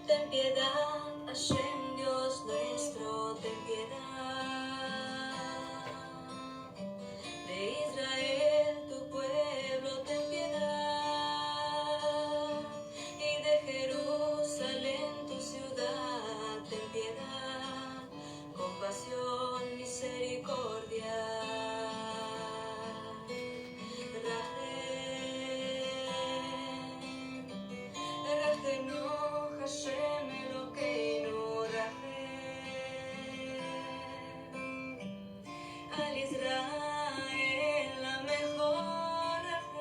Ten piedad, Hashem, Dios nuestro, ten piedad. De Israel, tu pueblo, ten piedad. Y de Jerusalén, tu ciudad, ten piedad. Compasión, misericordia. Rajenu, Hashem Elokeinu, Rahem. Al Israel, la mejor Rahem.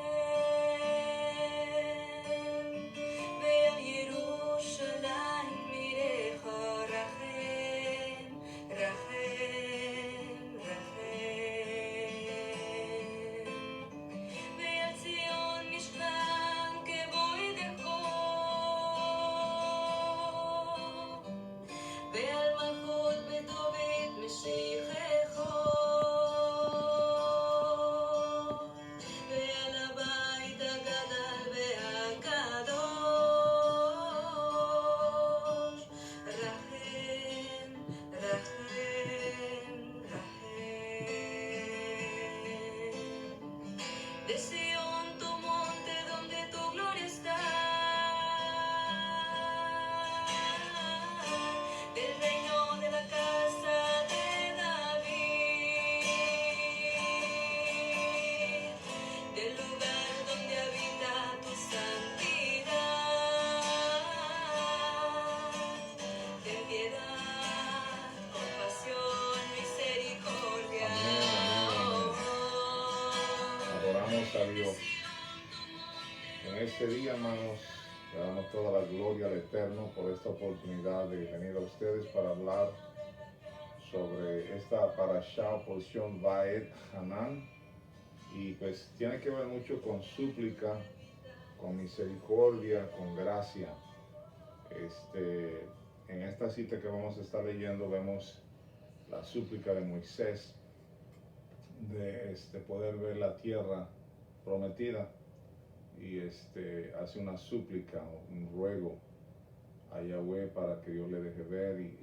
Ve a Yerushalayim, Mireja, Rahem, Rahem, Rahem. Ve al Zion, Mishkan, que voy de Ve al Malchut, Betobit, Meshichecho. Ve al Abait HaGadol, והקדוש. רחם, רחם, רחם. De Sion, tu monte, donde tu gloria está. Del reino de la casa de David. Del lugar donde habita tu santidad. Ten piedad, compasión, misericordia. Adoramos a Dios. En este día, hermanos, le damos toda la gloria al Eterno por esta oportunidad de venir a ustedes para hablar sobre esta parashá o porción Vaet Hanan. Y pues tiene que ver mucho con súplica, con misericordia, con gracia. En esta cita que vamos a estar leyendo vemos la súplica de Moisés de poder ver la tierra prometida, y hace una súplica, un ruego a Yahweh para que Dios le deje ver, y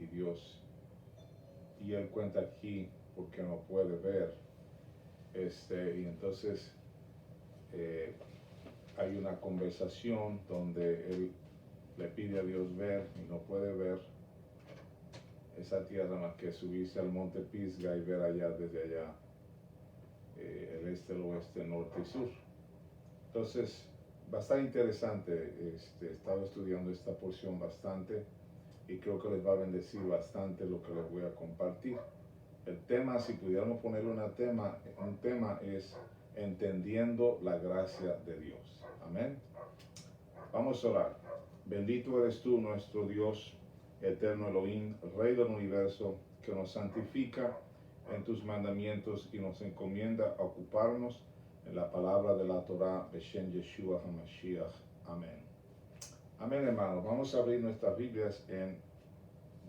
él cuenta aquí porque no puede ver, y entonces hay una conversación donde él le pide a Dios ver y no puede ver esa tierra más que subirse al monte Pisga y ver allá, desde allá, el este, el oeste, el norte y sur. Entonces va a estar interesante. He estado estudiando esta porción bastante y creo que les va a bendecir bastante lo que les voy a compartir. El tema, si pudiéramos ponerle un tema, es entendiendo la gracia de Dios. Amén. Vamos a orar. Bendito eres tú, nuestro Dios eterno Elohim, Rey del universo, que nos santifica en tus mandamientos y nos encomienda a ocuparnos en la palabra de la Torah, Beshem Yeshua HaMashiach. Amén. Amén, hermanos. Vamos a abrir nuestras Biblias en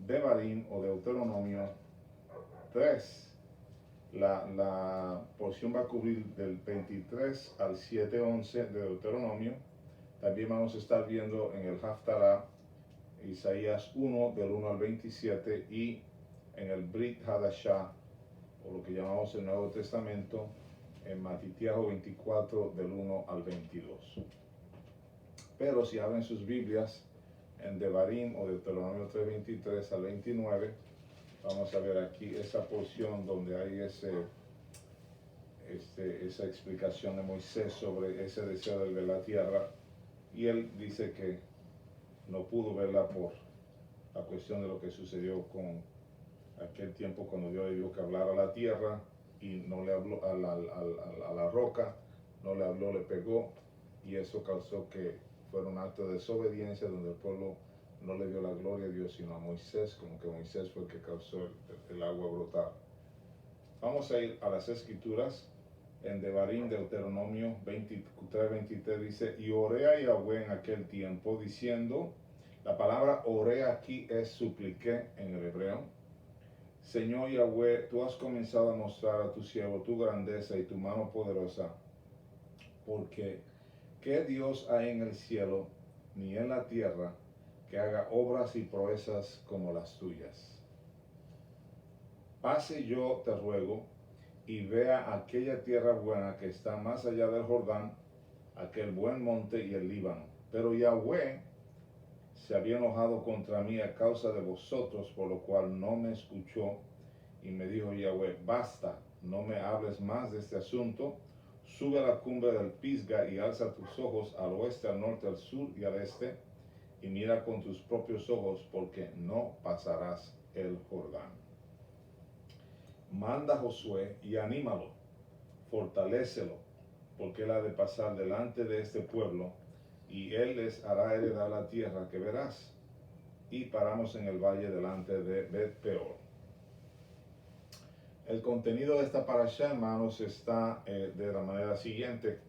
Devarim o Deuteronomio 3. La porción va a cubrir del 23 al 7:11 de Deuteronomio. También vamos a estar viendo en el Haftarah Isaías 1 del 1 al 27, y en el Brit Hadashah, o lo que llamamos el Nuevo Testamento, en Matitiahu 24 del 1 al 22. Pero si abren sus Biblias en Devarim o Deuteronomio 3, 23 al 29, vamos a ver aquí esa porción donde hay esa explicación de Moisés sobre ese deseo de ver la tierra, y él dice que no pudo verla por la cuestión de lo que sucedió con aquel tiempo cuando Dios le dijo que hablara a la tierra y no le habló a la roca, no le habló, le pegó, y eso causó que fuera un acto de desobediencia donde el pueblo no le dio la gloria a Dios sino a Moisés, como que Moisés fue el que causó el agua a brotar. Vamos a ir a las escrituras. En Devarim, Deuteronomio 23, 23 dice: y oré a Yahweh en aquel tiempo diciendo, la palabra oré aquí es supliqué en el hebreo. Señor Yahweh, tú has comenzado a mostrar a tu siervo tu grandeza y tu mano poderosa, porque ¿qué Dios hay en el cielo ni en la tierra que haga obras y proezas como las tuyas. Pase yo, te ruego, y vea aquella tierra buena que está más allá del Jordán, aquel buen monte y el Líbano. Pero Yahweh se había enojado contra mí a causa de vosotros, por lo cual no me escuchó, y me dijo Yahweh, basta, no me hables más de este asunto, sube a la cumbre del Pisga y alza tus ojos al oeste, al norte, al sur y al este, y mira con tus propios ojos, porque no pasarás el Jordán. Manda a Josué y anímalo, fortalécelo, porque él ha de pasar delante de este pueblo, y él les hará heredar la tierra que verás. Y paramos en el valle delante de Bet-peor. El contenido de esta parasha, hermanos, está de la manera siguiente.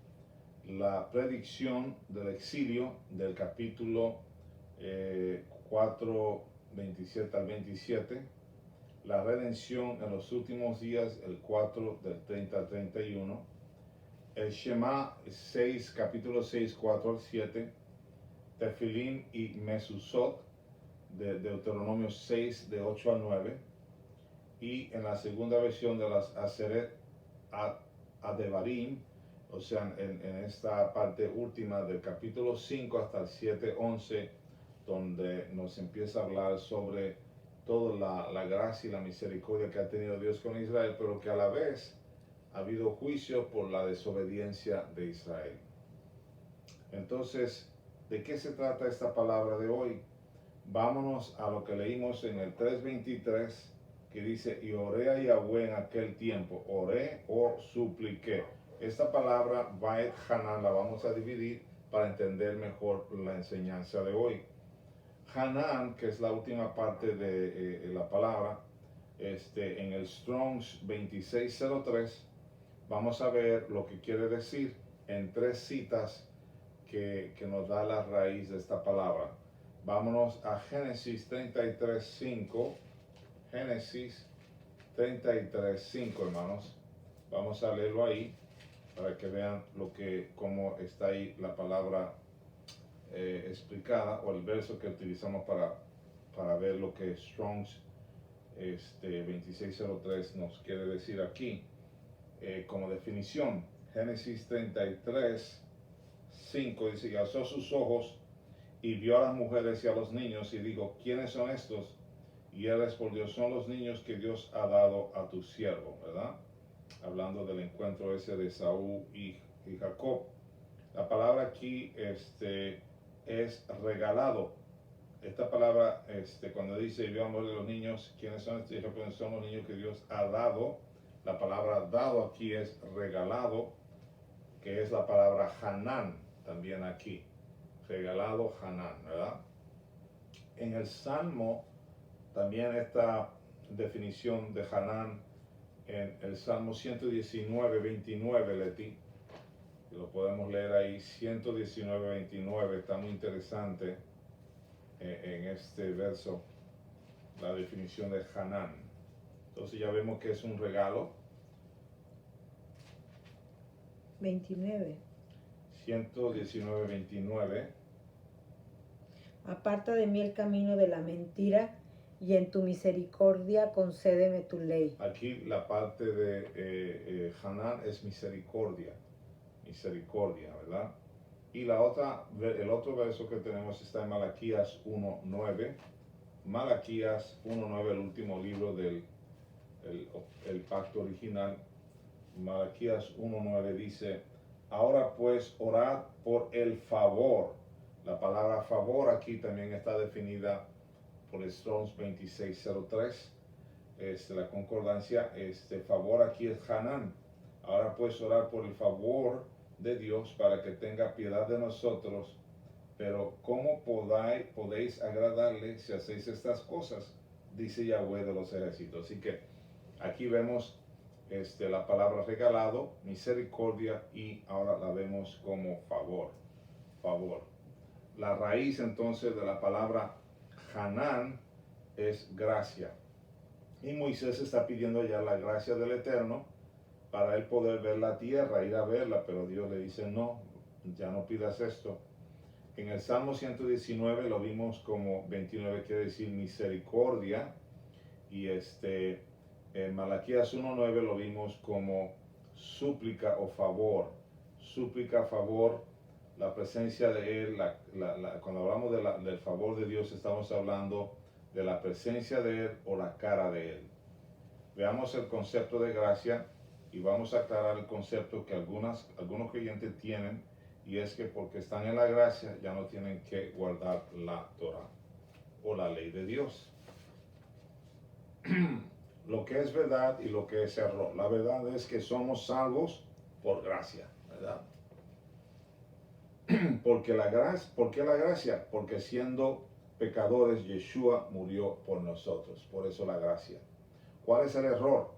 La predicción del exilio del capítulo 4, 27 al 27. La redención en los últimos días, el 4 del 30 al 31. El Shema 6, capítulo 6, 4 al 7. Tefilín y Mesusot de Deuteronomio 6, de 8 al 9. Y en la segunda versión de las Aseret Adevarim, o sea, en esta parte última del capítulo 5 hasta el 7, 11, donde nos empieza a hablar sobre toda la gracia y la misericordia que ha tenido Dios con Israel, pero que a la vez ha habido juicio por la desobediencia de Israel. Entonces, ¿de qué se trata esta palabra de hoy? Vámonos a lo que leímos en el 3:23, que dice, y oré a Yahweh en aquel tiempo, oré o supliqué. Esta palabra, Vaet Hanan, la vamos a dividir para entender mejor la enseñanza de hoy. Hanan, que es la última parte de la palabra, en el Strong's 2603, vamos a ver lo que quiere decir en 3 citas que nos da la raíz de esta palabra. Vámonos a Génesis 33:5. Génesis 33:5, hermanos. Vamos a leerlo ahí para que vean cómo está ahí la palabra explicada, o el verso que utilizamos para ver lo que Strong's 2603 nos quiere decir aquí como definición. Génesis 33:5 dice, y alzó sus ojos y vio a las mujeres y a los niños y dijo, ¿quiénes son estos? Y él respondió, son los niños que Dios ha dado a tu siervo, ¿verdad? Hablando del encuentro ese de Saúl y Jacob. La palabra aquí es regalado. Esta palabra, cuando dice, y vio a los niños, ¿quiénes son estos? Son los niños que Dios ha dado. La palabra dado aquí es regalado, que es la palabra Hanan también aquí. Regalado Hanan, ¿verdad? En el Salmo, también esta definición de Hanan, en el Salmo 119:29, Leti, lo podemos leer ahí, 119:29, está muy interesante en este verso, la definición de Hanan. Entonces ya vemos que es un regalo. 29. 119:29. Aparta de mí el camino de la mentira, y en tu misericordia concédeme tu ley. Aquí la parte de Hanan es misericordia, ¿verdad? Y el otro verso que tenemos está en Malaquías 1:9. Malaquías 1:9, el último libro del el pacto original. Malaquías 1:9 dice, ahora pues orad por el favor. La palabra favor aquí también está definida por el Strong's 2603, la concordancia. Favor aquí es Hanan. Ahora pues orar por el favor de Dios para que tenga piedad de nosotros. Pero ¿cómo podéis agradarle si hacéis estas cosas? Dice Yahweh de los ejércitos. Así que aquí vemos la palabra regalado, misericordia, y ahora la vemos como favor. La raíz entonces de la palabra Hanan es gracia. Y Moisés está pidiendo ya la gracia del Eterno para él poder ver la tierra, ir a verla, pero Dios le dice, no, ya no pidas esto. En el Salmo 119 lo vimos como 29 quiere decir misericordia. Y en Malaquías 1:9 lo vimos como súplica o favor. Súplica, favor, la presencia de Él. Cuando hablamos del favor de Dios, estamos hablando de la presencia de Él o la cara de Él. Veamos el concepto de gracia y vamos a aclarar el concepto que algunos creyentes tienen, y es que porque están en la gracia ya no tienen que guardar la Torah o la ley de Dios. Lo que es verdad y lo que es error. La verdad es que somos salvos por gracia, ¿verdad? ¿Por qué la gracia? Porque siendo pecadores, Yeshua murió por nosotros. Por eso la gracia. ¿Cuál es el error?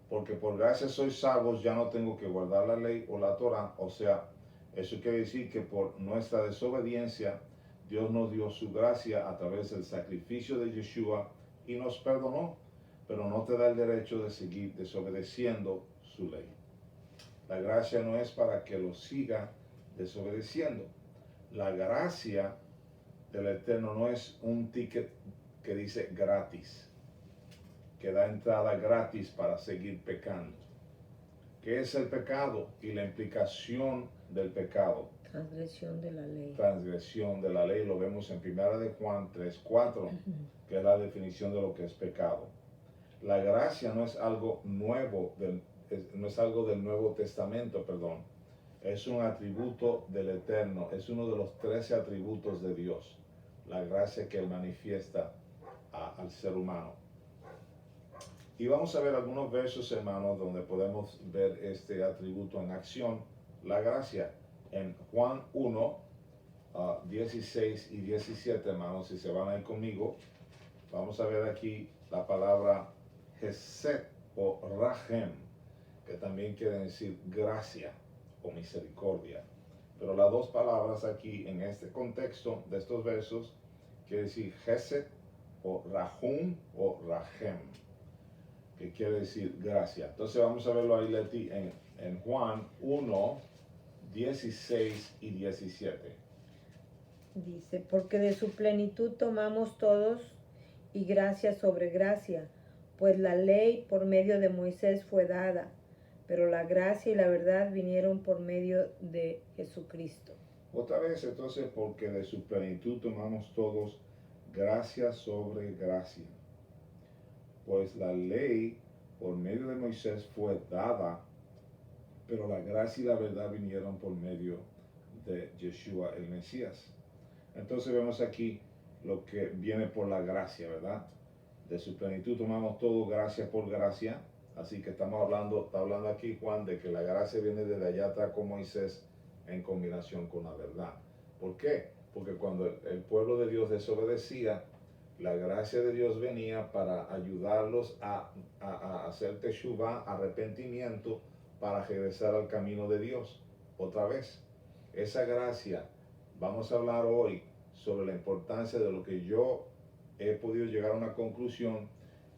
Porque por gracia soy salvos, ya no tengo que guardar la ley o la Torah. O sea, eso quiere decir que por nuestra desobediencia, Dios nos dio su gracia a través del sacrificio de Yeshua y nos perdonó. Pero no te da el derecho de seguir desobedeciendo su ley. La gracia no es para que lo siga desobedeciendo. La gracia del Eterno no es un ticket que dice gratis, que da entrada gratis para seguir pecando. ¿Qué es el pecado y la implicación del pecado? Transgresión de la ley. Transgresión de la ley, lo vemos en 1 de Juan 3:4, que es la definición de lo que es pecado. La gracia no es algo nuevo, no es algo del Nuevo Testamento, perdón. Es un atributo del Eterno, es uno de los 13 atributos de Dios. La gracia que Él manifiesta al ser humano. Y vamos a ver algunos versos, hermanos, donde podemos ver este atributo en acción, la gracia. En Juan 1, 16 y 17, hermanos, si se van a ir conmigo, vamos a ver aquí la palabra Hesed o Rahem, que también quiere decir gracia o misericordia. Pero las dos palabras aquí en este contexto de estos versos quiere decir Hesed o Rahum o Rahem, que quiere decir gracia. Entonces vamos a verlo ahí, Leti, en Juan 1, 16 y 17. Dice, porque de su plenitud tomamos todos y gracia sobre gracia, pues la ley por medio de Moisés fue dada, pero la gracia y la verdad vinieron por medio de Jesucristo. Otra vez, entonces, porque de su plenitud tomamos todos gracia sobre gracia. Pues la ley por medio de Moisés fue dada, pero la gracia y la verdad vinieron por medio de Yeshua el Mesías. Entonces vemos aquí lo que viene por la gracia, ¿verdad? De su plenitud tomamos todo gracia por gracia. Así que está hablando aquí Juan de que la gracia viene desde allá atrás con Moisés en combinación con la verdad. ¿Por qué? Porque cuando el pueblo de Dios desobedecía, la gracia de Dios venía para ayudarlos a hacer teshuvah, arrepentimiento, para regresar al camino de Dios. Otra vez, esa gracia, vamos a hablar hoy sobre la importancia de lo que yo he podido llegar a una conclusión,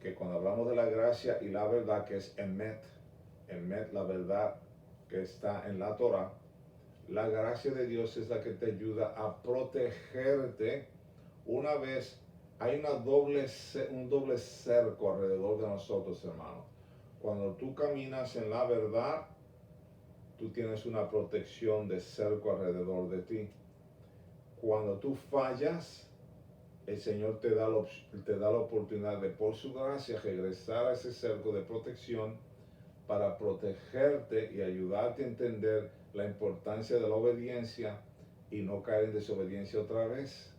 que cuando hablamos de la gracia y la verdad, que es Emet, la verdad que está en la Torah, la gracia de Dios es la que te ayuda a protegerte. Una vez hay un doble cerco alrededor de nosotros, hermano. Cuando tú caminas en la verdad, tú tienes una protección de cerco alrededor de ti. Cuando tú fallas, el Señor te da la oportunidad de, por su gracia, regresar a ese cerco de protección para protegerte y ayudarte a entender la importancia de la obediencia y no caer en desobediencia otra vez.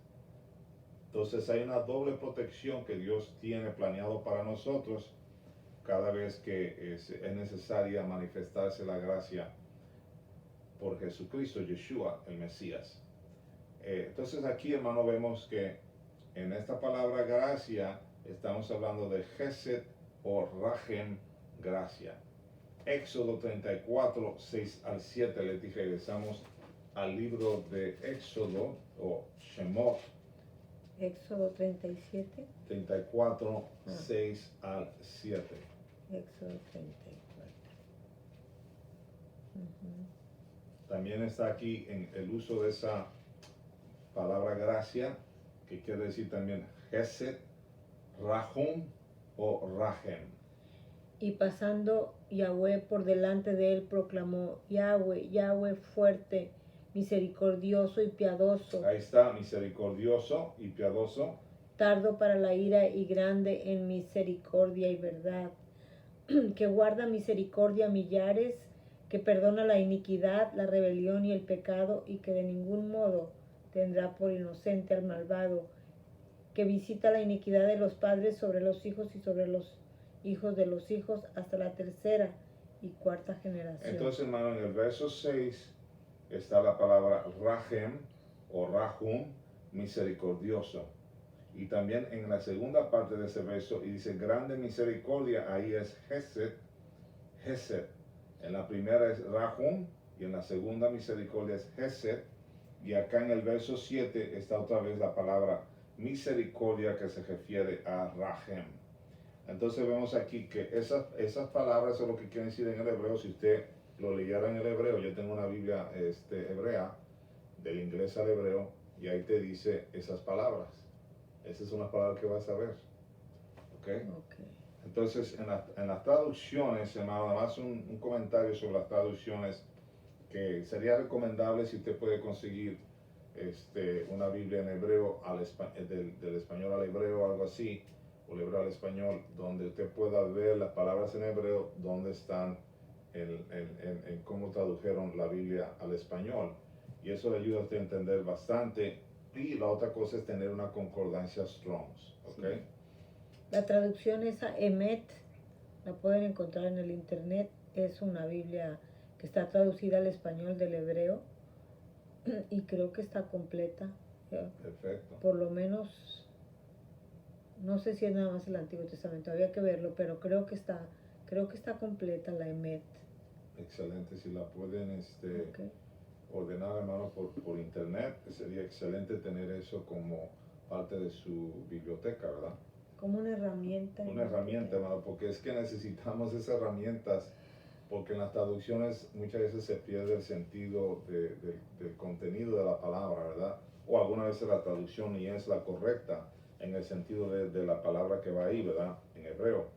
Entonces hay una doble protección que Dios tiene planeado para nosotros cada vez que es necesaria manifestarse la gracia por Jesucristo, Yeshua, el Mesías. Entonces aquí, hermano, vemos que en esta palabra gracia estamos hablando de Hesed o Rahem, gracia. Éxodo 34, 6 al 7, les dije, regresamos al libro de Éxodo o Shemot. Éxodo 37. 34, 6 al 7. Éxodo 34. También está aquí en el uso de esa palabra gracia, que quiere decir también Hesed, Rahum o Rahem. Y pasando Yahweh por delante de él, proclamó: Yahweh, Yahweh fuerte, misericordioso y piadoso, Ahí está, misericordioso y piadoso, tardo para la ira y grande en misericordia y verdad, que guarda misericordia a millares, que perdona la iniquidad, la rebelión y el pecado, y que de ningún modo tendrá por inocente al malvado, que visita la iniquidad de los padres sobre los hijos y sobre los hijos de los hijos hasta la tercera y cuarta generación. Entonces, hermano, en el verso 6 está la palabra Rahem o Rahum, misericordioso. Y también en la segunda parte de ese verso, y dice grande misericordia, ahí es Hesed, Hesed. En la primera es Rahum y en la segunda misericordia es Hesed. Y acá en el verso 7 está otra vez la palabra misericordia que se refiere a Rahem. Entonces vemos aquí que esas palabras son lo que quieren decir en el hebreo. Si usted lo leyera en el hebreo, yo tengo una Biblia hebrea, del inglés al hebreo, y ahí te dice esas palabras. Esas son las palabras que vas a ver. ¿Ok? Entonces, en las traducciones, hermano, nada más un comentario sobre las traducciones, que sería recomendable si usted puede conseguir una Biblia en hebreo del español al hebreo o algo así, o el hebreo al español, donde usted pueda ver las palabras en hebreo, donde están en cómo tradujeron la Biblia al español. Y eso le ayuda a usted a entender bastante. Y la otra cosa es tener una concordancia Strong's. ¿Ok? Sí. La traducción esa Emet, la pueden encontrar en el internet, es una Biblia que está traducida al español del hebreo y creo que está completa. Perfecto. Por lo menos, no sé si es nada más el Antiguo Testamento, había que verlo, pero creo que está completa la Emet. Excelente, si la pueden Okay. ordenar, hermano, por internet, sería excelente tener eso como parte de su biblioteca, ¿verdad? Como una herramienta. Una herramienta, hermano, porque es que necesitamos esas herramientas, porque en las traducciones muchas veces se pierde el sentido del contenido de la palabra, ¿verdad? O algunas veces la traducción ni es la correcta en el sentido de la palabra que va ahí, ¿verdad? En hebreo.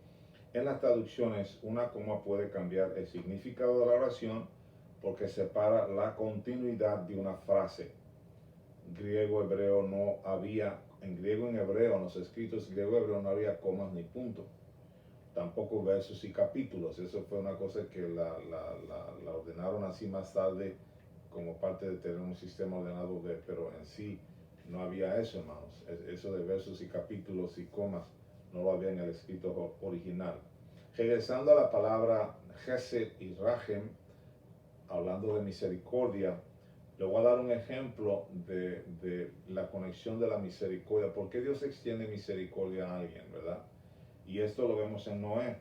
En las traducciones, una coma puede cambiar el significado de la oración porque separa la continuidad de una frase. Griego, hebreo no había, en griego y en hebreo, en los escritos griego y hebreo no había comas ni puntos. Tampoco versos y capítulos. Eso fue una cosa que la ordenaron así más tarde como parte de tener un sistema ordenado, pero en sí no había eso, hermanos. Eso de versos y capítulos y comas no lo había en el escrito original. Regresando a la palabra Hesed y Rahem, hablando de misericordia, le voy a dar un ejemplo de la conexión de la misericordia. ¿Por qué Dios extiende misericordia a alguien, verdad? Y esto lo vemos en Noé,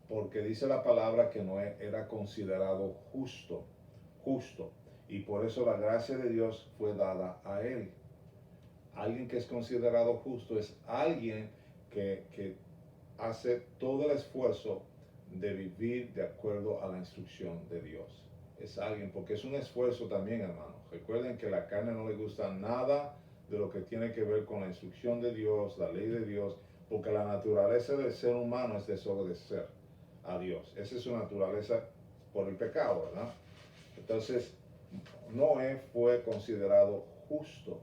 porque dice la palabra que Noé era considerado justo, y por eso la gracia de Dios fue dada a él. Alguien que es considerado justo es alguien que hace todo el esfuerzo de vivir de acuerdo a la instrucción de Dios. Es alguien, porque es un esfuerzo también, hermano. Recuerden que la carne no le gusta nada de lo que tiene que ver con la instrucción de Dios, la ley de Dios, porque la naturaleza del ser humano es desobedecer a Dios. Esa es su naturaleza por el pecado, ¿verdad? Entonces, Noé fue considerado justo.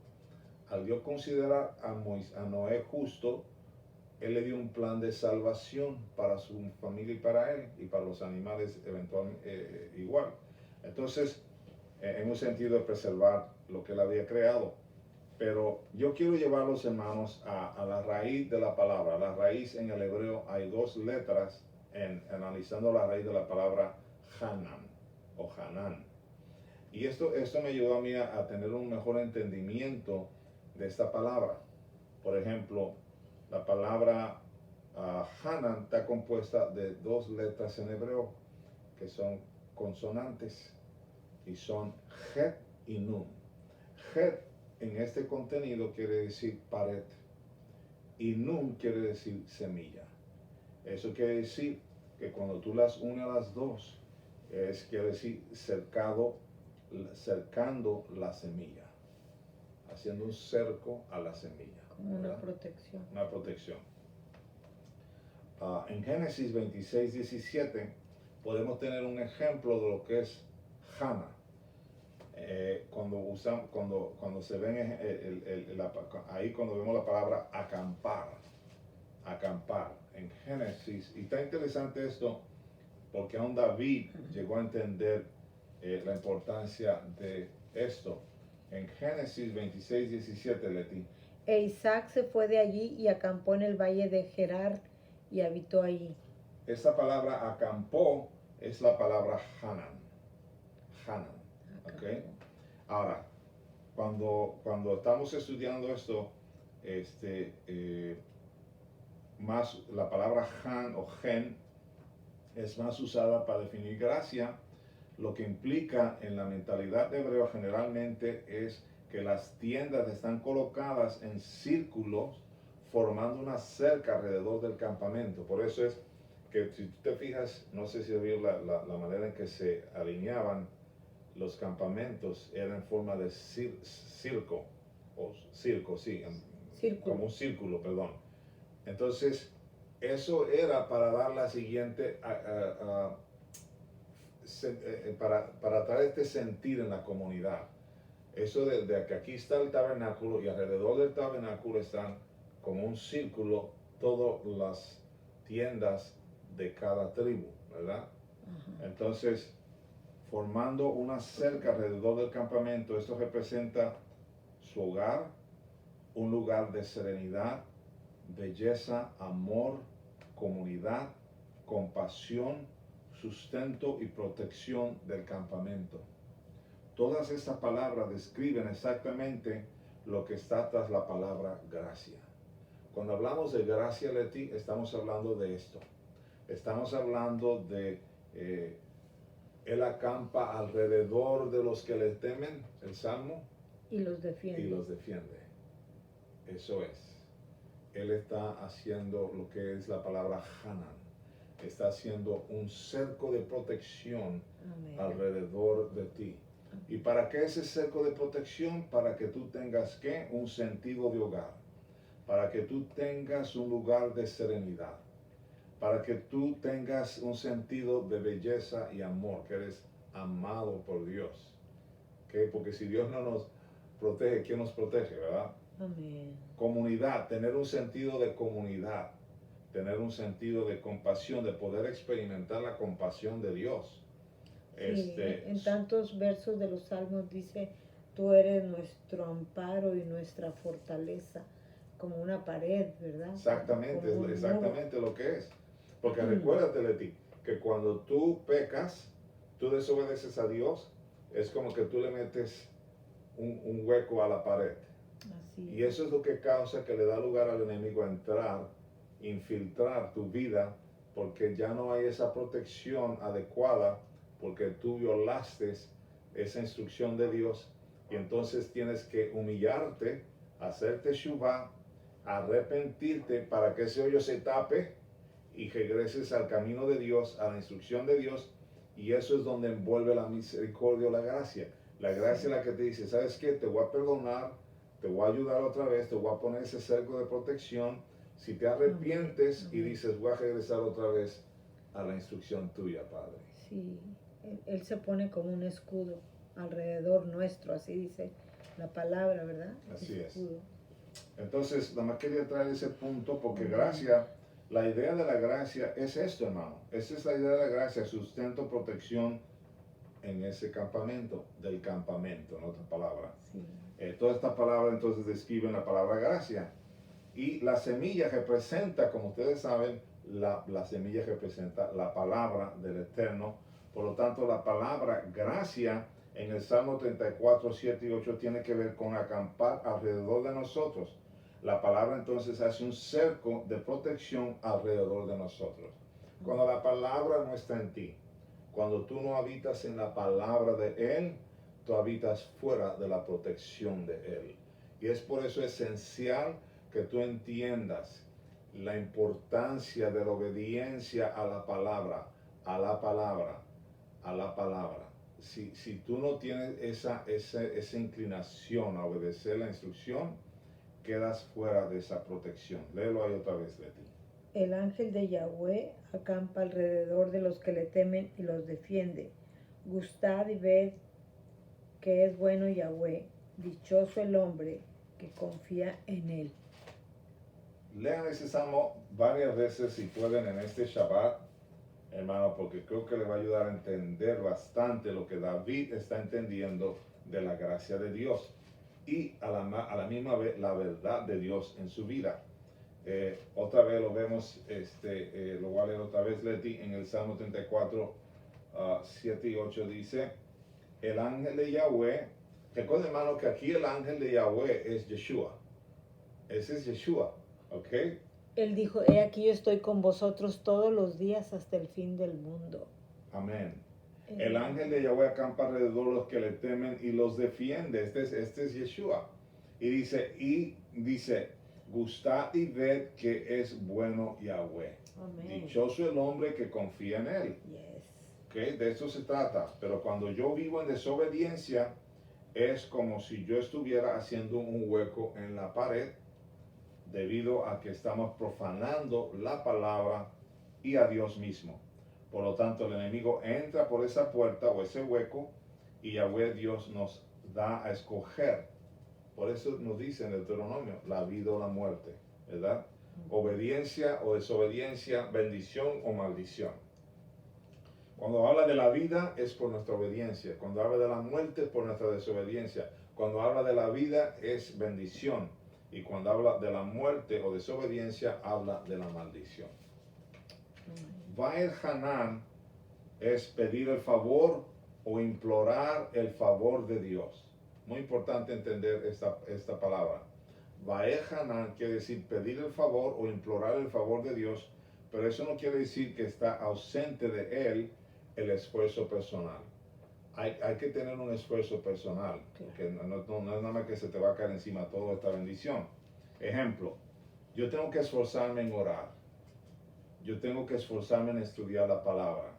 Al Dios considerar a Noé justo, Él le dio un plan de salvación para su familia y para él, y para los animales eventualmente igual. Entonces, en un sentido de preservar lo que Él había creado. Pero yo quiero llevar los hermanos a la raíz de la palabra. La raíz en el hebreo hay dos letras, analizando la raíz de la palabra Hanan o Hanan. Y esto me ayudó a mí a tener un mejor entendimiento de esta palabra. Por ejemplo, la palabra Hanan está compuesta de dos letras en hebreo que son consonantes y son Het y Nun. Het en este contenido quiere decir pared y Nun quiere decir semilla. Eso quiere decir que cuando tú las unes a las dos, quiere decir cercando la semilla. haciendo un cerco a la semilla. Como una ¿verdad? protección. Una protección. En Génesis 26, 17 podemos tener un ejemplo de lo que es Hannah. Cuando se ven ahí cuando vemos la palabra acampar en Génesis, y está interesante esto porque aún David llegó a entender la importancia de esto. En Génesis 26, 17, Leti, E Isaac se fue de allí y acampó en el valle de Gerar y habitó allí. esa palabra acampó es la palabra Hanan. ¿Ok? Ahora, cuando estamos estudiando esto, más la palabra Han o Gen es más usada para definir gracia. Lo que implica en la mentalidad de hebreo generalmente es que las tiendas están colocadas en círculos formando una cerca alrededor del campamento. Por eso es que si tú te fijas, no sé si vio la manera en que se alineaban los campamentos, era en forma de circo, sí, Círculo. como un círculo, perdón. Entonces, eso era para dar la siguiente, para traer este sentir en la comunidad. Eso de que aquí está el tabernáculo y alrededor del tabernáculo están como un círculo todas las tiendas de cada tribu, ¿verdad? Ajá. Entonces, formando una cerca alrededor del campamento, esto representa su hogar, un lugar de serenidad, belleza, amor, comunidad, compasión, sustento y protección del campamento. Todas estas palabras describen exactamente lo que está tras la palabra gracia. Cuando hablamos de gracia, Leti, estamos hablando de esto. Estamos hablando de Él acampa alrededor de los que le temen, el Salmo, Y los defiende. y los defiende. Eso es. Él está haciendo lo que es la palabra Hanan. Está haciendo un cerco de protección Amén. alrededor de ti. ¿Y para qué ese cerco de protección? Para que tú tengas, ¿qué? Un sentido de hogar. Para que tú tengas un lugar de serenidad. Para que tú tengas un sentido de belleza y amor, que eres amado por Dios. ¿Okay? Porque si Dios no nos protege, ¿quién nos protege, verdad? Amén. Comunidad, tener un sentido de comunidad, tener un sentido de compasión, de poder experimentar la compasión de Dios. Sí, en tantos versos de los salmos dice, tú eres nuestro amparo y nuestra fortaleza, como una pared, ¿verdad? Exactamente, Como un es exactamente lo que es. Porque recuérdate, Leti, que cuando tú pecas, tú desobedeces a Dios, es como que tú le metes un hueco a la pared. Así. Y eso es lo que causa que le da lugar al enemigo a entrar, infiltrar tu vida, porque ya no hay esa protección adecuada, porque tú violaste esa instrucción de Dios, y entonces tienes que humillarte, hacerte shuvah, arrepentirte para que ese hoyo se tape y regreses al camino de Dios, a la instrucción de Dios, y eso es donde envuelve la misericordia o la gracia. La gracia es la que te dice, ¿sabes qué? Te voy a perdonar, te voy a ayudar otra vez, te voy a poner ese cerco de protección. Si te arrepientes y dices, voy a regresar otra vez a la instrucción tuya, Padre. Sí, él se pone como un escudo alrededor nuestro, así dice la palabra, ¿verdad? Así escudo. Entonces, nada más quería traer ese punto porque gracia, la idea de la gracia es esto, hermano. Esa es la idea de la gracia, sustento, protección en ese campamento, del campamento, en otra palabra. Sí. Toda esta palabra entonces describe la palabra gracia. Y la semilla representa, como ustedes saben, la semilla representa la palabra del Eterno. Por lo tanto, la palabra gracia en el Salmo 34, 7 y 8 tiene que ver con acampar alrededor de nosotros. La palabra entonces hace un cerco de protección alrededor de nosotros. Cuando la palabra no está en ti, cuando tú no habitas en la palabra de Él, tú habitas fuera de la protección de Él. Y es por eso esencial que tú entiendas la importancia de la obediencia a la palabra, a la palabra, a la palabra. si tú no tienes esa inclinación a obedecer la instrucción, quedas fuera de esa protección. Léelo ahí otra vez, Leti. El ángel de Yahweh acampa alrededor de los que le temen y los defiende. Gustad y ved que es bueno Yahweh. Dichoso el hombre que confía en él. Lean ese salmo varias veces si pueden en este Shabbat, hermano, porque creo que le va a ayudar a entender bastante lo que David está entendiendo de la gracia de Dios y a la misma vez la verdad de Dios en su vida. Otra vez lo vemos, lo voy a leer otra vez, Leti, en el Salmo 34, 7 y 8 dice, el ángel de Yahweh, recuerden, hermano, que aquí el ángel de Yahweh es Yeshua. Ese es Yeshua, ¿ok? Él dijo, he aquí yo estoy con vosotros todos los días hasta el fin del mundo. Amén. El ángel de Yahweh acampa alrededor de los que le temen y los defiende. Este es Yeshua. Y dice, gustad y ved que es bueno Yahweh. Amén. Dichoso el hombre que confía en él. Yes. ¿Okay? De eso se trata. Pero cuando yo vivo en desobediencia, es como si yo estuviera haciendo un hueco en la pared debido a que estamos profanando la palabra y a Dios mismo. Por lo tanto, el enemigo entra por esa puerta o ese hueco y Yahweh Dios nos da a escoger. Por eso nos dice en el Deuteronomio, la vida o la muerte, ¿verdad? Obediencia o desobediencia, bendición o maldición. Cuando habla de la vida es por nuestra obediencia. Cuando habla de la muerte es por nuestra desobediencia. Cuando habla de la vida es bendición. Y cuando habla de la muerte o desobediencia, habla de la maldición. Vaer Hanan es pedir el favor o implorar el favor de Dios. Muy importante entender esta palabra. Vaer Hanan quiere decir pedir el favor o implorar el favor de Dios, pero eso no quiere decir que está ausente de él el esfuerzo personal. Hay que tener un esfuerzo personal, porque no es nada más que se te va a caer encima toda esta bendición. Ejemplo, yo tengo que esforzarme en orar, yo tengo que esforzarme en estudiar la palabra,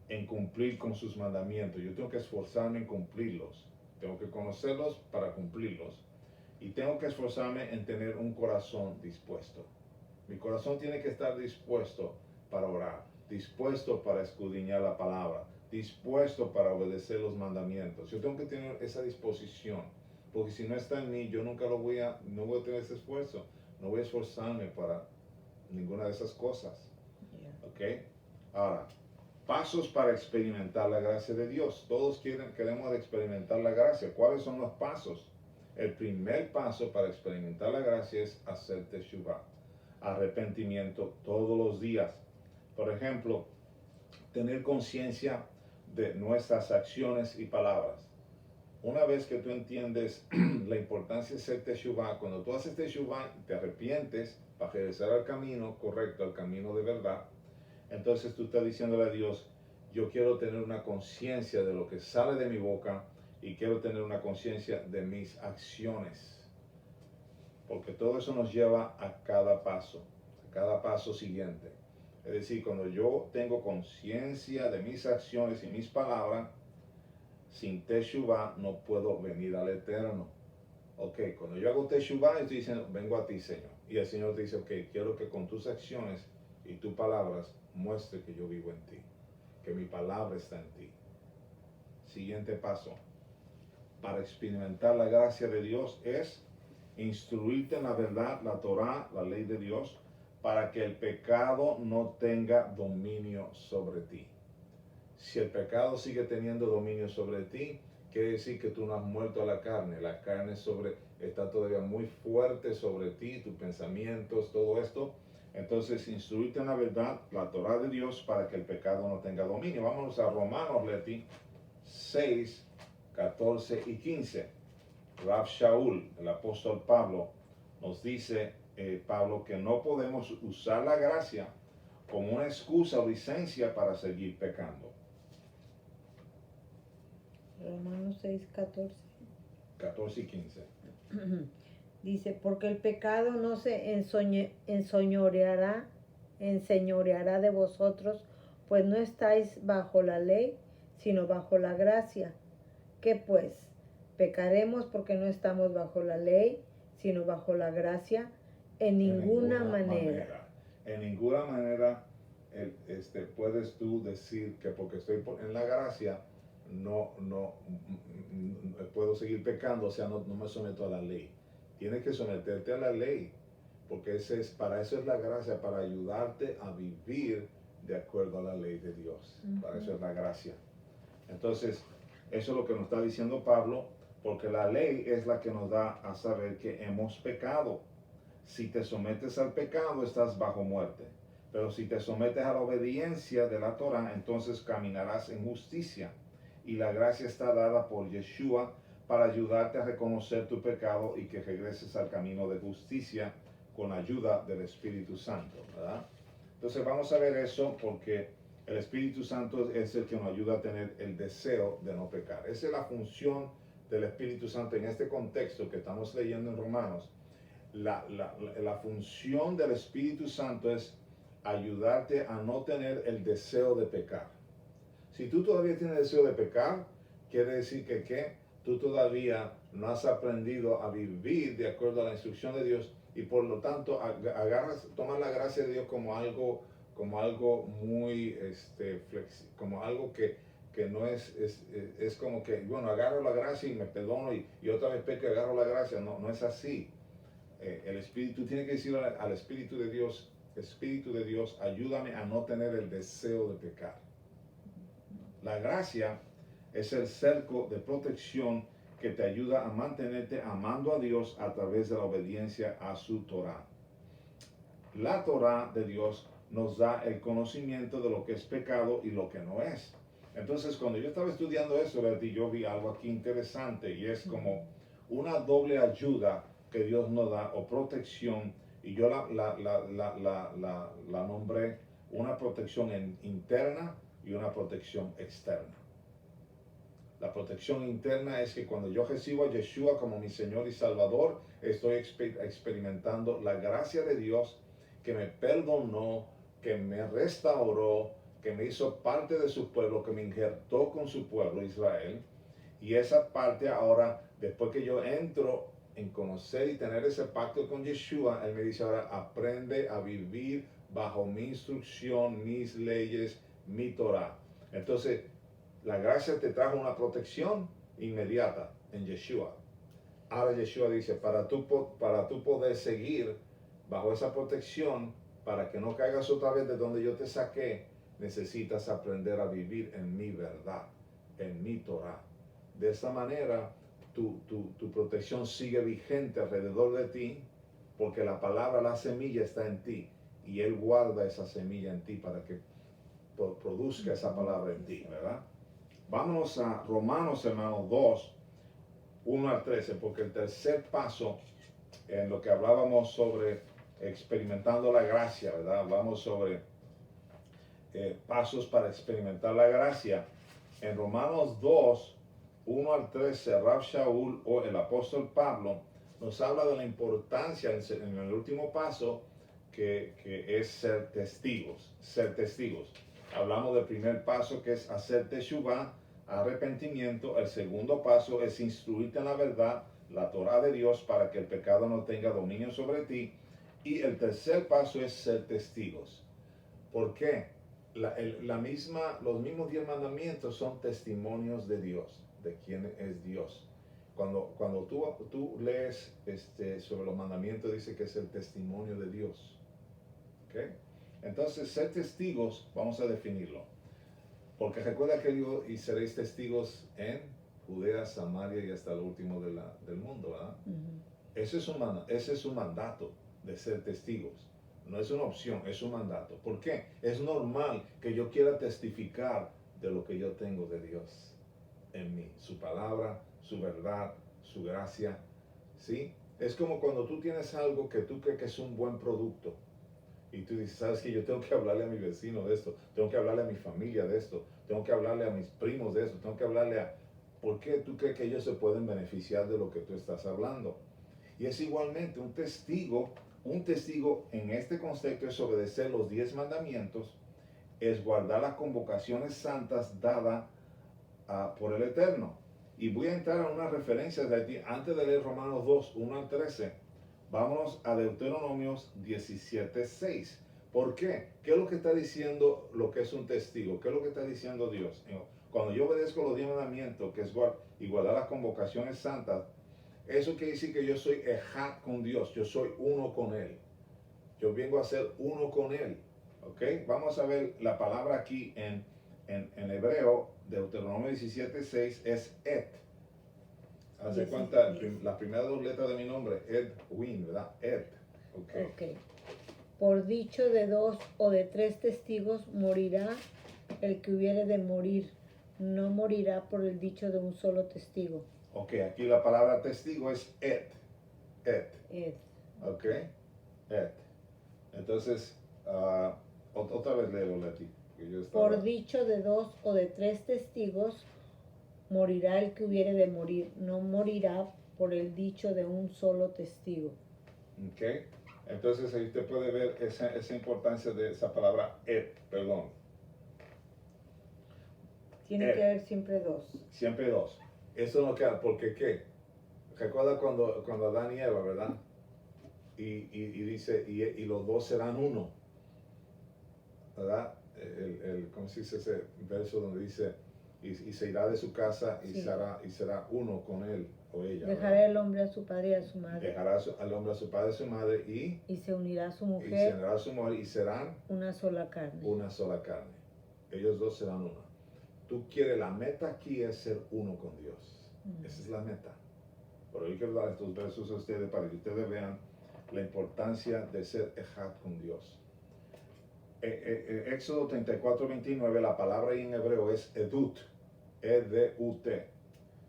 en cumplir con sus mandamientos, yo tengo que esforzarme en cumplirlos, tengo que conocerlos para cumplirlos, y tengo que esforzarme en tener un corazón dispuesto. Mi corazón tiene que estar dispuesto para orar, dispuesto para escudriñar la palabra, dispuesto para obedecer los mandamientos. Yo tengo que tener esa disposición, porque si no está en mí, yo nunca no voy a tener ese esfuerzo, no voy a esforzarme para ninguna de esas cosas. ¿Ok? Ahora, pasos para experimentar la gracia de Dios. Todos queremos experimentar la gracia. ¿Cuáles son los pasos? El primer paso para experimentar la gracia es hacer teshuvah, arrepentimiento todos los días. Por ejemplo, tener conciencia de nuestras acciones y palabras. Una vez que tú entiendes la importancia de hacer teshuvah, cuando tú haces teshuvah y te arrepientes para regresar al camino correcto, al camino de verdad, entonces tú estás diciéndole a Dios, yo quiero tener una conciencia de lo que sale de mi boca y quiero tener una conciencia de mis acciones. Porque todo eso nos lleva a cada paso siguiente. Es decir, cuando yo tengo conciencia de mis acciones y mis palabras, sin teshuvah no puedo venir al Eterno. Ok, cuando yo hago teshuvah, estoy diciendo, vengo a ti, Señor. Y el Señor te dice, ok, quiero que con tus acciones y tus palabras muestre que yo vivo en ti, que mi palabra está en ti. Siguiente paso. Para experimentar la gracia de Dios es instruirte en la verdad, la Torah, la ley de Dios, para que el pecado no tenga dominio sobre ti. Si el pecado sigue teniendo dominio sobre ti, quiere decir que tú no has muerto a la carne. La carne está todavía muy fuerte sobre ti, tus pensamientos, todo esto. Entonces, instruirte en la verdad, la Torah de Dios, para que el pecado no tenga dominio. Vámonos a Romanos, Leti, 6, 14 y 15. Rav Shaul, el apóstol Pablo, nos dice, Pablo, que no podemos usar la gracia como una excusa o licencia para seguir pecando. Romanos 6, 14. 14 y 15. Dice, porque el pecado no se enseñoreará de vosotros, pues no estáis bajo la ley, sino bajo la gracia. ¿Qué pues? ¿Pecaremos porque no estamos bajo la ley, sino bajo la gracia? En ninguna manera. En ninguna manera puedes tú decir que porque estoy en la gracia no puedo seguir pecando, o sea, no me someto a la ley. Tienes que someterte a la ley, porque para eso es la gracia, para ayudarte a vivir de acuerdo a la ley de Dios. Para eso es la gracia. Entonces, eso es lo que nos está diciendo Pablo, porque la ley es la que nos da a saber que hemos pecado. Si te sometes al pecado, estás bajo muerte. Pero si te sometes a la obediencia de la Torah, entonces caminarás en justicia. Y la gracia está dada por Yeshua para ayudarte a reconocer tu pecado y que regreses al camino de justicia con ayuda del Espíritu Santo, ¿verdad? Entonces vamos a ver eso porque el Espíritu Santo es el que nos ayuda a tener el deseo de no pecar. Esa es la función del Espíritu Santo en este contexto que estamos leyendo en Romanos. La función del Espíritu Santo es ayudarte a no tener el deseo de pecar. Si tú todavía tienes deseo de pecar, quiere decir que tú todavía no has aprendido a vivir de acuerdo a la instrucción de Dios y por lo tanto tomas la gracia de Dios como algo muy como algo que no es como que, bueno, agarro la gracia y me perdono y otra vez peco y agarro la gracia. No es así. El Espíritu tiene que decir al Espíritu de Dios, ayúdame a no tener el deseo de pecar. La gracia es el cerco de protección que te ayuda a mantenerte amando a Dios a través de la obediencia a su Torah. La Torah de Dios nos da el conocimiento de lo que es pecado y lo que no es. Entonces, cuando yo estaba estudiando eso, yo vi algo aquí interesante y es como una doble ayuda que Dios nos da o protección, y yo la nombré una protección interna y una protección externa. La protección interna es que cuando yo recibo a Yeshua como mi Señor y Salvador, estoy experimentando la gracia de Dios que me perdonó, que me restauró, que me hizo parte de su pueblo, que me injertó con su pueblo Israel. Y esa parte ahora, después que yo entro en conocer y tener ese pacto con Yeshua, Él me dice ahora, aprende a vivir bajo mi instrucción, mis leyes, mi Torah. Entonces, la gracia te trajo una protección inmediata en Yeshua. Ahora Yeshua dice, para tú poder seguir bajo esa protección, para que no caigas otra vez de donde yo te saqué, necesitas aprender a vivir en mi verdad, en mi Torah. De esta manera, tu protección sigue vigente alrededor de ti, porque la palabra, la semilla está en ti, y Él guarda esa semilla en ti para que produzca esa palabra en ti, ¿verdad? Vámonos a Romanos, hermanos, 2, 1 al 13, porque el tercer paso, en lo que hablábamos sobre experimentando la gracia, ¿verdad? Hablamos sobre pasos para experimentar la gracia. En Romanos 2, 1 al 13, Rav Shaul o el apóstol Pablo nos habla de la importancia en el último paso que es ser testigos, Hablamos del primer paso que es hacer teshuvah, arrepentimiento. El segundo paso es instruirte en la verdad, la Torah de Dios, para que el pecado no tenga dominio sobre ti. Y el tercer paso es ser testigos. ¿Por qué? Los mismos 10 mandamientos son testimonios de Dios, de quién es Dios. Cuando tú lees sobre los mandamientos, dice que es el testimonio de Dios. ¿Okay? Entonces, ser testigos, vamos a definirlo. Porque recuerda que digo, y seréis testigos en Judea, Samaria y hasta el último del mundo, ¿verdad? Ese es un mandato de ser testigos. No es una opción, es un mandato. ¿Por qué? Es normal que yo quiera testificar de lo que yo tengo de Dios en mí. Su palabra, su verdad, su gracia. ¿Sí? Es como cuando tú tienes algo que tú crees que es un buen producto. Y tú dices, ¿sabes qué? Yo tengo que hablarle a mi vecino de esto. Tengo que hablarle a mi familia de esto. Tengo que hablarle a mis primos de esto. Tengo que hablarle a... ¿Por qué tú crees que ellos se pueden beneficiar de lo que tú estás hablando? Y es igualmente un testigo en este concepto es obedecer los 10 mandamientos, es guardar las convocaciones santas dadas por el Eterno. Y voy a entrar en unas referencias de aquí. Antes de leer Romanos 2, 1 al 13, vámonos a Deuteronomios 17, 6. ¿Por qué? ¿Qué es lo que está diciendo lo que es un testigo? ¿Qué es lo que está diciendo Dios? Cuando yo obedezco los 10 mandamientos, que es igualdad a las convocaciones santas, eso quiere decir que yo soy ejad con Dios, yo soy uno con Él. Yo vengo a ser uno con Él. ¿Ok? Vamos a ver la palabra aquí en hebreo, Deuteronomio 17:6 es et. Hace cuenta, las primeras dos letras de mi nombre, Edwin, ¿verdad? Et. Okay. Ok. Por dicho de 2 o de 3 testigos morirá el que hubiere de morir. No morirá por el dicho de un solo testigo. Ok, aquí la palabra testigo es et. Et. Ok, et. Entonces, otra vez léelo, Leti. Por dicho de 2 o de 3 testigos morirá el que hubiere de morir. No morirá por el dicho de un solo testigo. Ok, entonces ahí usted puede ver esa importancia de esa palabra et, perdón. Tiene que haber siempre 2. Siempre 2. Eso no queda, porque ¿qué? Recuerda cuando Adán y Eva, ¿verdad? Y dice, y los dos serán uno, ¿verdad? ¿Cómo se dice ese verso donde dice, y se irá de su casa y, sí. será uno con él o ella? Dejará el hombre a su padre y a su madre. Dejará al hombre a su padre y a su madre y se unirá a su mujer. Y se unirá a su mujer y serán una sola carne. Una sola carne. Ellos dos serán una. Tú quieres, la meta aquí es ser uno con Dios. Esa es la meta. Pero yo quiero dar estos versos a ustedes para que ustedes vean la importancia de ser ejad con Dios. Éxodo 34, 29, la palabra ahí en hebreo es edut. E-D-U-T.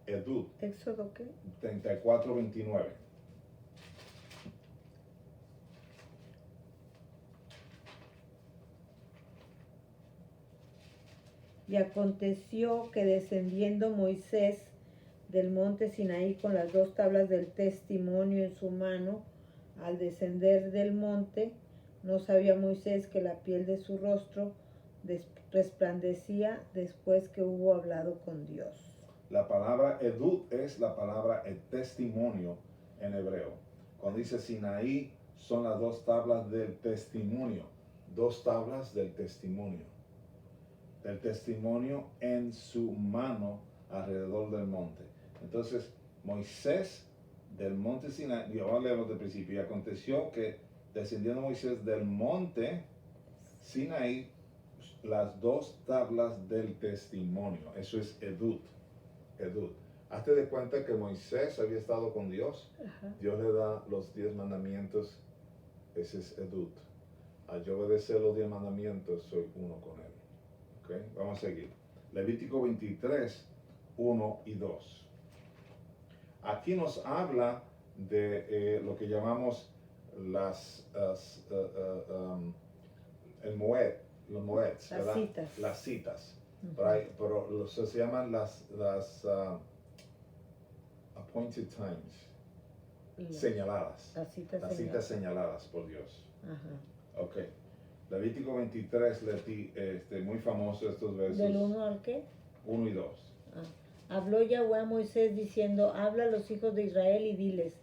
Edut. ¿Éxodo qué? 34, 29. Y aconteció que descendiendo Moisés del monte Sinaí con las 2 tablas del testimonio en su mano, al descender del monte, no sabía Moisés que la piel de su rostro resplandecía después que hubo hablado con Dios. La palabra edut es la palabra testimonio en hebreo. Cuando dice Sinaí, son las 2 tablas del testimonio. 2 tablas del testimonio. Del testimonio en su mano alrededor del monte. Entonces, Moisés del monte Sinaí, yo voy a leerlo del principio, y aconteció que descendiendo Moisés del monte Sinaí, las 2 tablas del testimonio, eso es edut. Hazte de cuenta que Moisés había estado con Dios. Ajá. Dios le da los 10 mandamientos, ese es edut. Al yo obedecer los 10 mandamientos, soy uno con él. Okay, vamos a seguir. Levítico 23, 1 y 2. Aquí nos habla de lo que llamamos el moed, los moeds, las ¿verdad? citas. Las citas. Uh-huh. Pero se llaman las appointed times, señaladas. Las citas señaladas por Dios. Ajá. Ok. Levítico 23, Leti, muy famoso estos versos. ¿Del 1 al qué? 1 y 2. Habló Yahweh a Moisés diciendo, habla a los hijos de Israel y diles,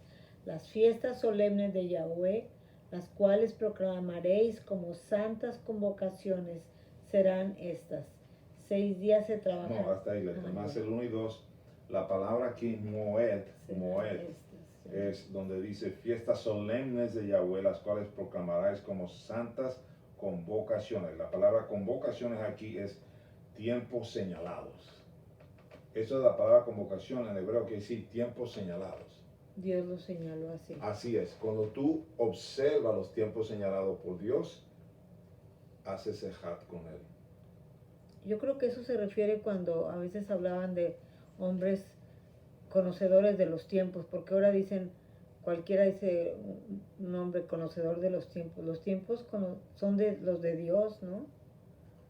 las fiestas solemnes de Yahweh, las cuales proclamaréis como santas convocaciones, serán estas. 6 días se trabajará. No, hasta ahí, Leti. Más el 1 y 2. La palabra aquí, moed, es donde dice fiestas solemnes de Yahweh, las cuales proclamaréis como santas convocaciones. La palabra convocaciones aquí es tiempos señalados. Eso es la palabra convocación en hebreo, que decir tiempos señalados. Dios lo señaló así. Así es. Cuando tú observas los tiempos señalados por Dios, haces ejad con él. Yo creo que eso se refiere cuando a veces hablaban de hombres conocedores de los tiempos, porque ahora dicen, cualquiera dice un hombre conocedor de los tiempos. Los tiempos son de los de Dios, ¿no?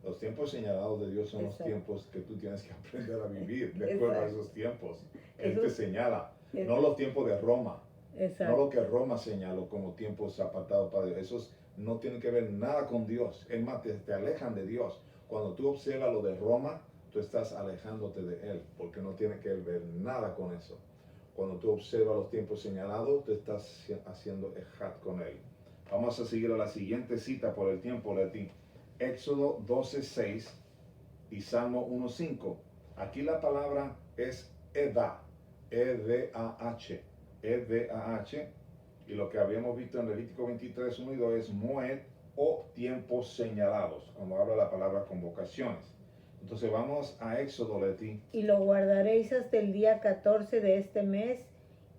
Los tiempos señalados de Dios son Exacto. los tiempos que tú tienes que aprender a vivir de acuerdo a esos tiempos. Él te señala, no los tiempos de Roma. Exacto. No lo que Roma señaló como tiempos apartados para Dios. Esos no tienen que ver nada con Dios. Es más, te alejan de Dios. Cuando tú observas lo de Roma, tú estás alejándote de Él, porque no tiene que ver nada con eso. Cuando tú observas los tiempos señalados, tú estás haciendo ejat con Él. Vamos a seguir a la siguiente cita por el tiempo, Leti. Éxodo 12:6 y Salmo 1:5. Aquí la palabra es Edah, E-D-A-H, E-D-A-H. Y lo que habíamos visto en Levítico 23:1 y 2 es Moed o tiempos señalados, cuando habla la palabra convocaciones. Entonces vamos a Éxodo, Leti. Y lo guardaréis hasta el día 14 de este mes,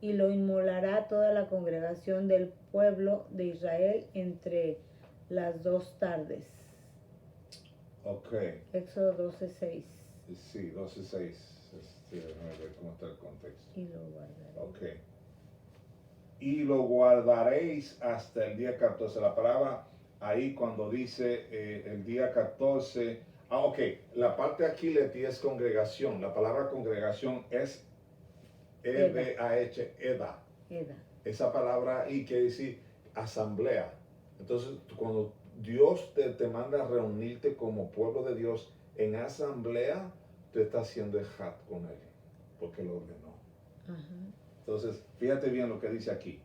y lo inmolará toda la congregación del pueblo de Israel entre las 2 tardes. Ok, Éxodo 12:6. sí, 12:6. Déjame ver cómo está el contexto. Y lo guardaréis. Ok. Y lo guardaréis hasta el día 14. La palabra ahí cuando dice el día 14. Ok. La parte aquí, Leti, es congregación. La palabra congregación es E-D-A-H, Eda. Eda. Esa palabra ahí quiere decir asamblea. Entonces, cuando Dios te manda a reunirte como pueblo de Dios en asamblea, tú estás haciendo ejat con Él, porque lo ordenó. Ajá. Entonces, fíjate bien lo que dice aquí.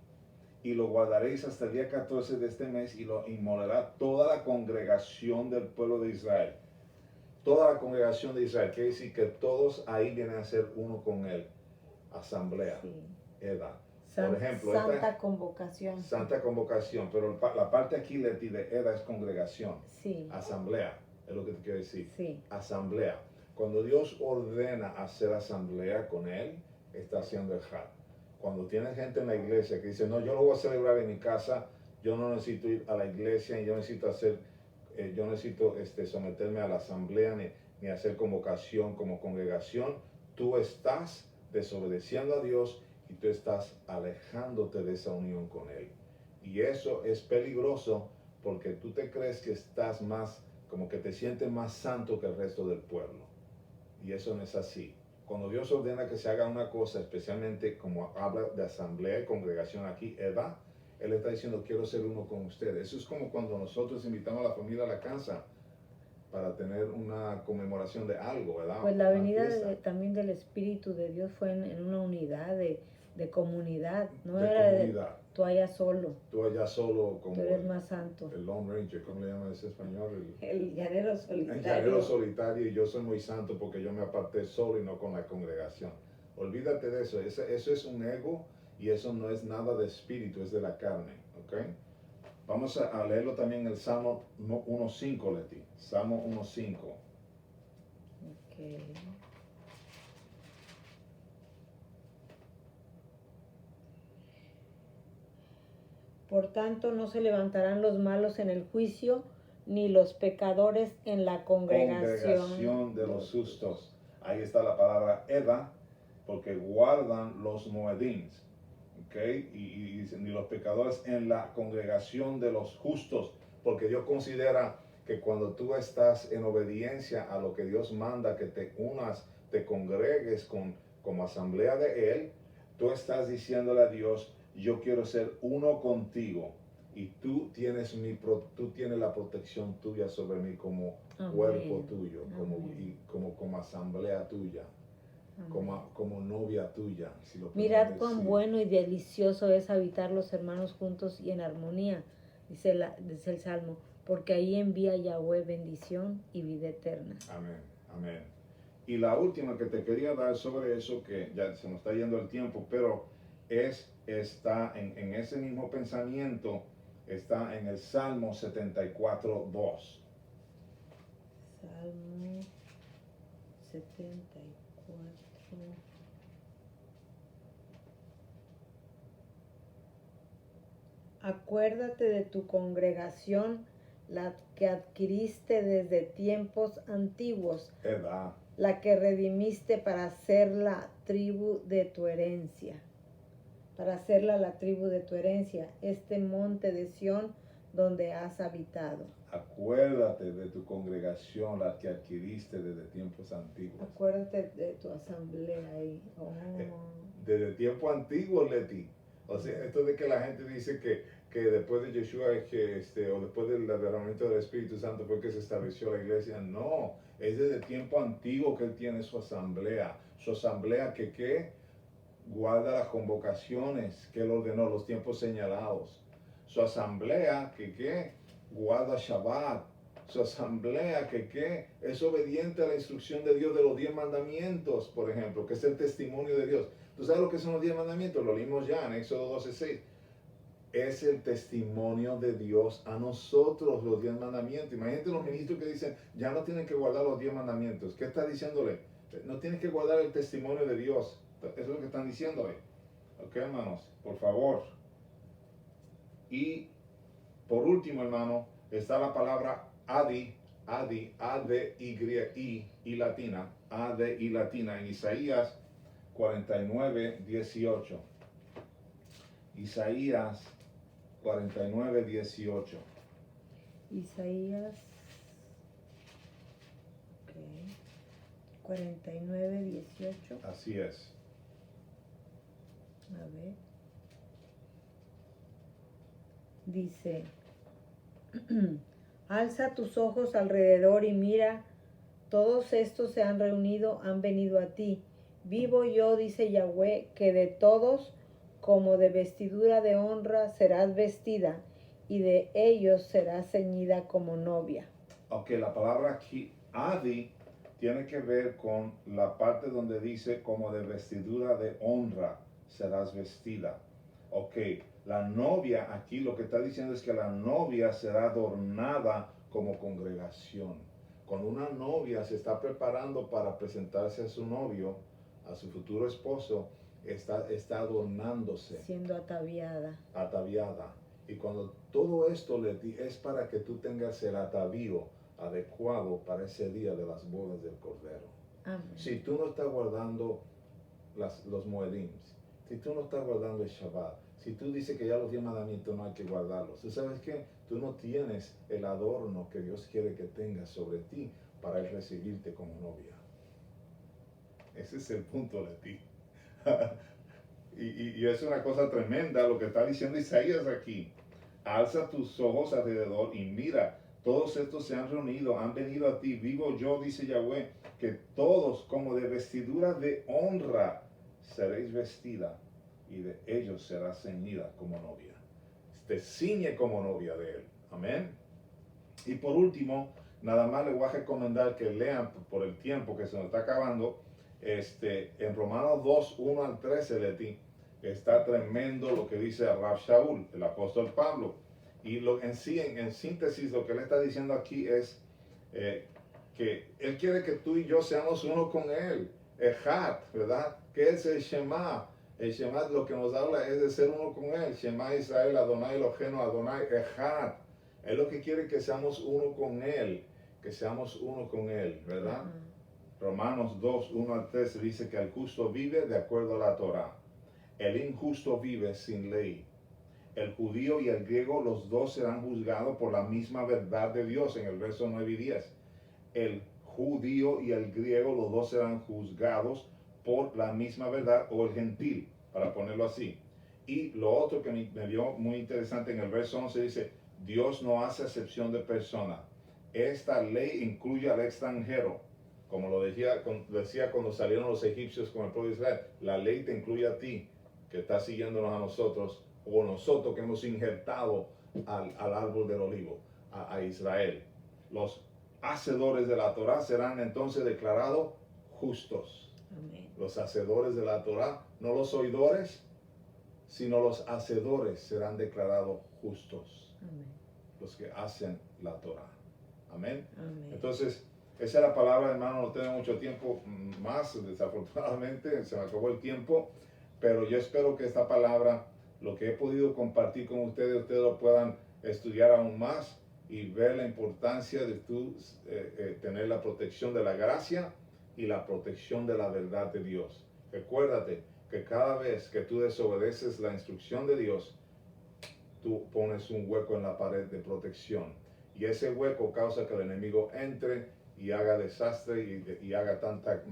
Y lo guardaréis hasta el día 14 de este mes y lo inmolará toda la congregación del pueblo de Israel. Toda la congregación de Israel. Quiere decir que todos ahí vienen a ser uno con Él. Asamblea. Sí. Eda. San- Por ejemplo, Santa esta convocación. Santa convocación. Pero la parte aquí, Leti, de Eda es congregación. Sí. Asamblea. Es lo que te quiero decir. Sí. Asamblea. Cuando Dios ordena hacer asamblea con Él, está haciendo el hat. Cuando tienes gente en la iglesia que dice, no, yo lo voy a celebrar en mi casa, yo no necesito ir a la iglesia, y yo necesito someterme a la asamblea ni hacer convocación como congregación, tú estás desobedeciendo a Dios y tú estás alejándote de esa unión con Él. Y eso es peligroso porque tú te crees que estás más, como que te sientes más santo que el resto del pueblo. Y eso no es así. Cuando Dios ordena que se haga una cosa, especialmente como habla de asamblea y congregación aquí, Eva, Él está diciendo, quiero ser uno con ustedes. Eso es como cuando nosotros invitamos a la familia a la casa para tener una conmemoración de algo, ¿verdad? Pues la Una venida fiesta también del Espíritu de Dios fue en una unidad de comunidad. No de era comunidad. tú allá solo. Tú allá solo como Tú eres más santo. el Lone Ranger, ¿cómo le llaman ese español? El llanero El solitario. llanero solitario, y yo soy muy santo porque yo me aparté solo y no con la congregación. Olvídate de eso. Eso es un ego y eso no es nada de espíritu, es de la carne. ¿Ok? Vamos a leerlo también en el Salmo 1.5, Leti. Salmo 1.5. Ok. Por tanto, no se levantarán los malos en el juicio, ni los pecadores en la Congregación de los justos. Ahí está la palabra Eda, porque guardan los moedines. ¿Ok? Y dice, ni los pecadores en la congregación de los justos, porque Dios considera que cuando tú estás en obediencia a lo que Dios manda, que te unas, te congregues como asamblea de Él, tú estás diciéndole a Dios, yo quiero ser uno contigo y tú tienes la protección tuya sobre mí como Amén. cuerpo tuyo, Amén. como asamblea tuya, Amén. como novia tuya. Si lo Mirad podemos cuán decir. bueno y delicioso es habitar los hermanos juntos y en armonía, dice el Salmo, porque ahí envía Yahweh bendición y vida eterna. Amén, amén. Y la última que te quería dar sobre eso, que ya se nos está yendo el tiempo, pero está en ese mismo pensamiento, está en el Salmo 74:2. Salmo 74. Acuérdate de tu congregación, la que adquiriste desde tiempos antiguos, Edad. la que redimiste para hacerla tribu de tu herencia. Para hacerla la tribu de tu herencia, este monte de Sión donde has habitado. Acuérdate de tu congregación, la que adquiriste desde tiempos antiguos. Acuérdate de tu asamblea ahí. Oh. Desde tiempos antiguos, Leti. O sea, esto de que la gente dice que después de Yeshua es que o después del derramamiento del Espíritu Santo fue que se estableció la iglesia. No, es desde el tiempo antiguo que él tiene su asamblea. Su asamblea que guarda las convocaciones que él ordenó, los tiempos señalados. Su asamblea que guarda Shabbat. Su asamblea que es obediente a la instrucción de Dios de los 10 mandamientos, por ejemplo, que es el testimonio de Dios. ¿Tú sabes lo que son los 10 mandamientos? Lo leímos ya en Éxodo 12:6. Es el testimonio de Dios a nosotros, los 10 mandamientos. Imagínate los ministros que dicen, ya no tienen que guardar los 10 mandamientos. ¿Qué está diciéndole? No tienes que guardar el testimonio de Dios. Eso es lo que están diciéndole. Ok, hermanos, por favor. Y por último, hermano, está la palabra Adi, A-D-Y-I latina, A-D-I latina, en Isaías 49:18. Isaías 49:18. Isaías 49:18. Así es. A ver. Dice, alza tus ojos alrededor y mira, todos estos se han reunido, han venido a ti. Vivo yo, dice Yahweh, que de todos, como de vestidura de honra, serás vestida, y de ellos serás ceñida como novia. Ok, la palabra aquí, Adi, tiene que ver con la parte donde dice como de vestidura de honra serás vestida. Ok, la novia aquí lo que está diciendo es que la novia será adornada como congregación. Cuando una novia se está preparando para presentarse a su novio, a su futuro esposo, está adornándose. Siendo ataviada. Ataviada. Y cuando todo esto es para que tú tengas el atavío adecuado para ese día de las bodas del Cordero. Amén. Si tú no estás guardando los Moedim, si tú no estás guardando el Shabbat, si tú dices que ya los 10 mandamientos no hay que guardarlos, ¿tú sabes qué? Tú no tienes el adorno que Dios quiere que tengas sobre ti para Él recibirte como novia. Ese es el punto de ti. y es una cosa tremenda lo que está diciendo Isaías aquí. Alza tus ojos alrededor y mira, todos estos se han reunido, han venido a ti. Vivo yo, dice Yahweh, que todos como de vestidura de honra seréis vestida y de ellos serás ceñida como novia. Te ciñe como novia de él. Amén. Y por último, nada más les voy a recomendar que lean por el tiempo que se nos está acabando. En Romanos 2, 1 al 13 de ti, está tremendo lo que dice Rab Shaul, el apóstol Pablo. Y en síntesis, lo que él está diciendo aquí es que él quiere que tú y yo seamos uno con él. Ejat, ¿verdad? Que es el Shema. El Shema lo que nos habla es de ser uno con él. Shema Israel, Adonai Eloheinu, Adonai Ejat. Él lo que quiere que seamos uno con él. Que seamos uno con él, ¿verdad? Romanos 2, 1 al 13 dice que el justo vive de acuerdo a la Torah. El injusto vive sin ley. El judío y el griego, los dos serán juzgados por la misma verdad de Dios, en el verso 9 y 10. El judío y el griego, los dos serán juzgados por la misma verdad, o el gentil, para ponerlo así. Y lo otro que me dio muy interesante en el verso 11 dice, Dios no hace excepción de persona. Esta ley incluye al extranjero. Como lo decía cuando salieron los egipcios con el pueblo de Israel, la ley te incluye a ti, que estás siguiéndonos a nosotros, o nosotros que hemos injertado al árbol del olivo, a Israel. Los hacedores de la Torah serán entonces declarados justos. Amén. Los hacedores de la Torah, no los oidores, sino los hacedores serán declarados justos. Amén. Los que hacen la Torah. Amén. Amén. Entonces, esa es la palabra, hermano. No tengo mucho tiempo más, desafortunadamente, se me acabó el tiempo. Pero yo espero que esta palabra, lo que he podido compartir con ustedes lo puedan estudiar aún más y ver la importancia de tú tener la protección de la gracia y la protección de la verdad de Dios. Recuérdate que cada vez que tú desobedeces la instrucción de Dios, tú pones un hueco en la pared de protección. Y ese hueco causa que el enemigo entre y haga desastre y haga tanta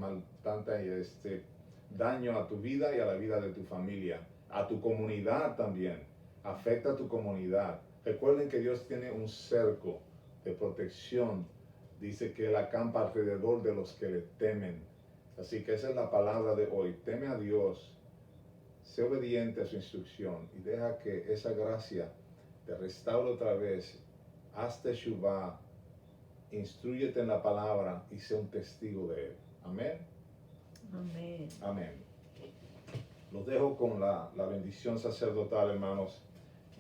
daño a tu vida y a la vida de tu familia. a tu comunidad también, afecta a tu comunidad. Recuerden que Dios tiene un cerco de protección, dice que Él acampa alrededor de los que le temen. Así que esa es la palabra de hoy, teme a Dios, sé obediente a su instrucción y deja que esa gracia te restaure otra vez, haz teshuvah, instrúyete en la palabra y sé un testigo de Él. Amén. Amén. Amén. Los dejo con la bendición sacerdotal, hermanos.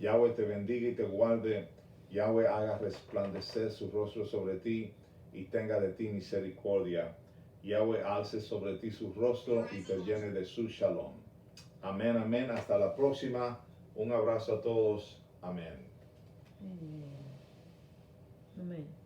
Yahweh te bendiga y te guarde. Yahweh haga resplandecer su rostro sobre ti y tenga de ti misericordia. Yahweh alce sobre ti su rostro y te llene de su shalom. Amén, amén. Hasta la próxima. Un abrazo a todos. Amén. Amén. Amén.